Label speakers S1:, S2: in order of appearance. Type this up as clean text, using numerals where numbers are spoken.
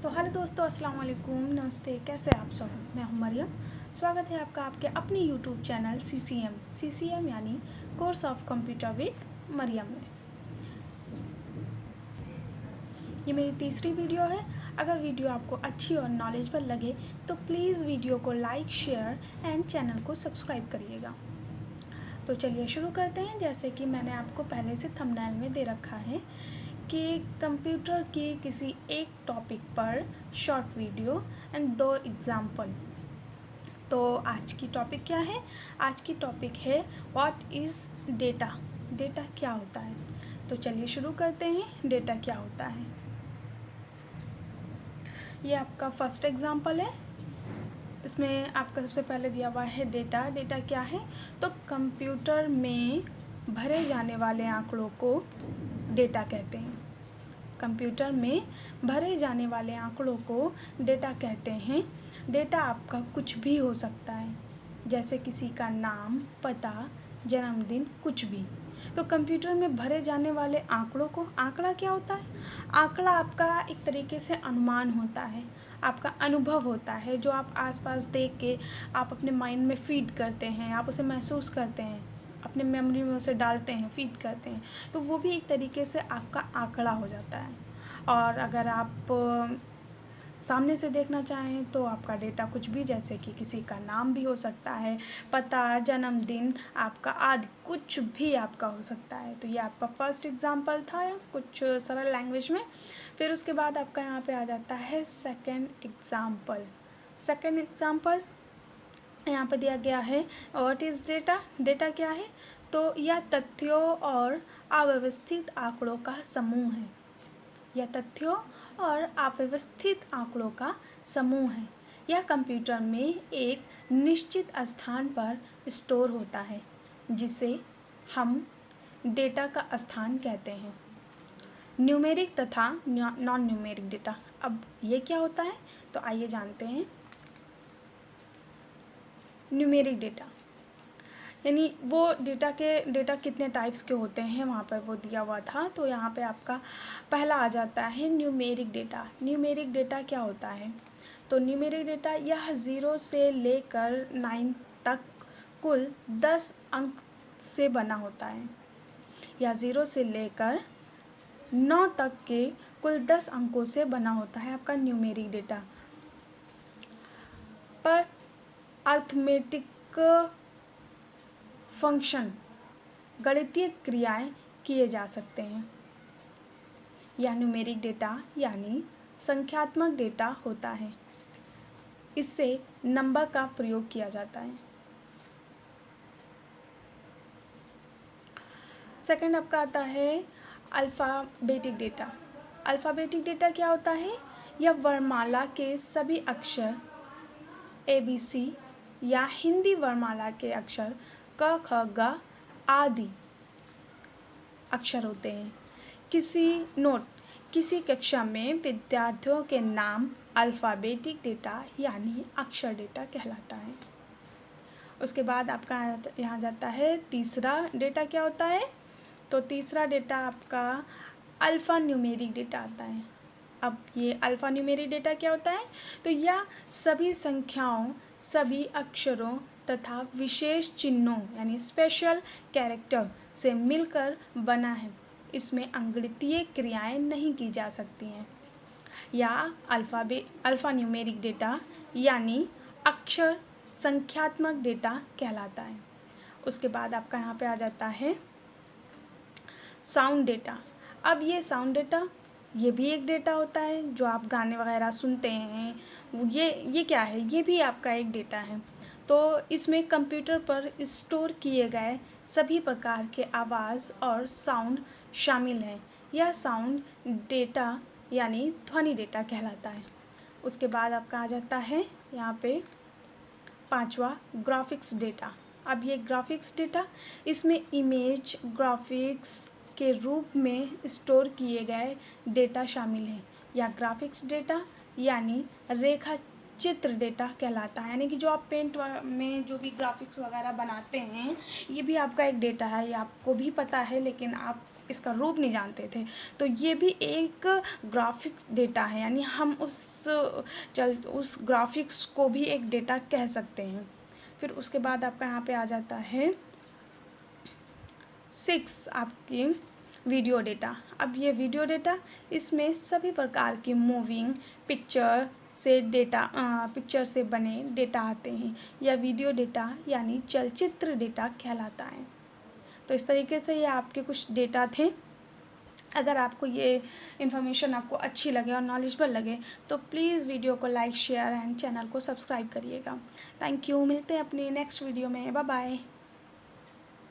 S1: तो हेलो दोस्तों, अस्सलाम वालेकुम, नमस्ते। कैसे आप सब? मैं हूं मरियम। स्वागत है आपका आपके अपने यूट्यूब चैनल सीसीएम यानी course of computer with Mariam में। ये मेरी तीसरी वीडियो है। अगर वीडियो आपको अच्छी और नॉलेजेबल लगे तो प्लीज़ वीडियो को लाइक, शेयर एंड चैनल को सब्सक्राइब करिएगा। तो चलिए शुरू करते हैं। जैसे कि मैंने आपको पहले से थंबनेल में दे रखा है कि कंप्यूटर की किसी एक टॉपिक पर शॉर्ट वीडियो एंड 2 एग्जाम्पल। तो आज की टॉपिक क्या है? आज की टॉपिक है व्हाट इज़ डेटा। डेटा क्या होता है? तो चलिए शुरू करते हैं। डेटा क्या होता है? ये आपका फर्स्ट एग्जाम्पल है। इसमें आपका सबसे पहले दिया हुआ है डेटा। डेटा क्या है? तो कंप्यूटर में भरे जाने वाले आंकड़ों को डेटा कहते हैं। कंप्यूटर में भरे जाने वाले आंकड़ों को डेटा कहते हैं। डेटा आपका कुछ भी हो सकता है, जैसे किसी का नाम, पता, जन्मदिन, कुछ भी। तो कंप्यूटर में भरे जाने वाले आंकड़ों को, आंकड़ा क्या होता है? आंकड़ा आपका एक तरीके से अनुमान होता है, आपका अनुभव होता है, जो आप आसपास देख के आप अपने माइंड में फीड करते हैं, आप उसे महसूस करते हैं, अपने मेमोरी में उसे डालते हैं, फीड करते हैं। तो वो भी एक तरीके से आपका आंकड़ा हो जाता है। और अगर आप सामने से देखना चाहें तो आपका डेटा कुछ भी, जैसे कि किसी का नाम भी हो सकता है, पता, जन्मदिन आपका, आदि कुछ भी आपका हो सकता है। तो ये आपका फर्स्ट एग्जांपल था कुछ सरल लैंग्वेज में। फिर उसके बाद आपका यहाँ पे आ जाता है सेकंड एग्जांपल। सेकंड एग्जांपल यहाँ पर दिया गया है व्हाट इज़ डेटा। डेटा क्या है? तो यह तथ्यों और अव्यवस्थित आंकड़ों का समूह है। यह तथ्यों और अव्यवस्थित आंकड़ों का समूह है। यह कंप्यूटर में एक निश्चित स्थान पर स्टोर होता है, जिसे हम डेटा का स्थान कहते हैं। न्यूमेरिक तथा नॉन न्यूमेरिक डेटा। अब ये क्या होता है? तो आइए जानते हैं। न्यूमेरिक डेटा यानी वो डेटा कितने टाइप्स के होते हैं, वहाँ पर वो दिया हुआ था। तो यहाँ पे आपका पहला आ जाता है न्यूमेरिक डेटा। न्यूमेरिक डेटा क्या होता है? तो न्यूमेरिक डेटा यह 0 से लेकर 9 तक कुल 10 अंक से बना होता है। या 0 से लेकर 9 तक के कुल 10 अंकों से बना होता है आपका न्यूमेरिक डेटा। पर अर्थमेटिक फंक्शन, गणितीय क्रियाएं किए जा सकते हैं। यह न्यूमेरिक डेटा यानी संख्यात्मक डेटा होता है। इससे नंबर का प्रयोग किया जाता है। सेकंड आपका आता है अल्फ़ाबेटिक डेटा। अल्फ़ाबेटिक डेटा क्या होता है? यह वर्णमाला के सभी अक्षर ABC या हिंदी वर्णमाला के अक्षर क, ख, ग आदि अक्षर होते हैं। किसी कक्षा में विद्यार्थियों के नाम अल्फ़ाबेटिक डेटा यानी अक्षर डेटा कहलाता है। उसके बाद आपका यहाँ जाता है तीसरा डेटा। क्या होता है? तो तीसरा डेटा आपका अल्फ़ा न्यूमेरिक डेटा आता है। अब ये अल्फ़ा न्यूमेरिक डेटा क्या होता है? तो यह सभी संख्याओं, सभी अक्षरों तथा विशेष चिन्हों यानी स्पेशल कैरेक्टर से मिलकर बना है। इसमें अंगणितीय क्रियाएं नहीं की जा सकती हैं। या अल्फ़ा न्यूमेरिक डेटा यानी अक्षर संख्यात्मक डेटा कहलाता है। उसके बाद आपका यहाँ पे आ जाता है साउंड डेटा। अब ये साउंड डेटा, ये भी एक डेटा होता है, जो आप गाने वगैरह सुनते हैं। ये क्या है? ये भी आपका एक डेटा है। तो इसमें कंप्यूटर पर स्टोर किए गए सभी प्रकार के आवाज़ और साउंड शामिल हैं। यह साउंड डेटा यानी ध्वनि डेटा कहलाता है। उसके बाद आपका आ जाता है यहाँ पे पांचवा ग्राफिक्स डेटा। अब ये ग्राफिक्स डेटा, इसमें इमेज ग्राफिक्स के रूप में स्टोर किए गए डेटा शामिल हैं। या ग्राफिक्स डेटा यानी रेखा चित्र डेटा कहलाता है। यानी कि जो आप पेंट में जो भी ग्राफिक्स वगैरह बनाते हैं, ये भी आपका एक डेटा है। ये आपको भी पता है, लेकिन आप इसका रूप नहीं जानते थे। तो ये भी एक ग्राफिक्स डेटा है, यानी हम उस ग्राफिक्स को भी एक डेटा कह सकते हैं। फिर उसके बाद आपका यहाँ पे आ जाता है 6 आपकी वीडियो डेटा। अब ये वीडियो डेटा, इसमें सभी प्रकार की मूविंग पिक्चर से बने डेटा आते हैं, या वीडियो डेटा यानी चलचित्र डेटा कहलाता है। तो इस तरीके से ये आपके कुछ डेटा थे। अगर आपको ये इन्फॉर्मेशन आपको अच्छी लगे और नॉलेजेबल लगे तो प्लीज़ वीडियो को लाइक शेयर एंड चैनल को सब्सक्राइब करिएगा। Thank you. मिलते हैं अपनी नेक्स्ट वीडियो में। Bye bye.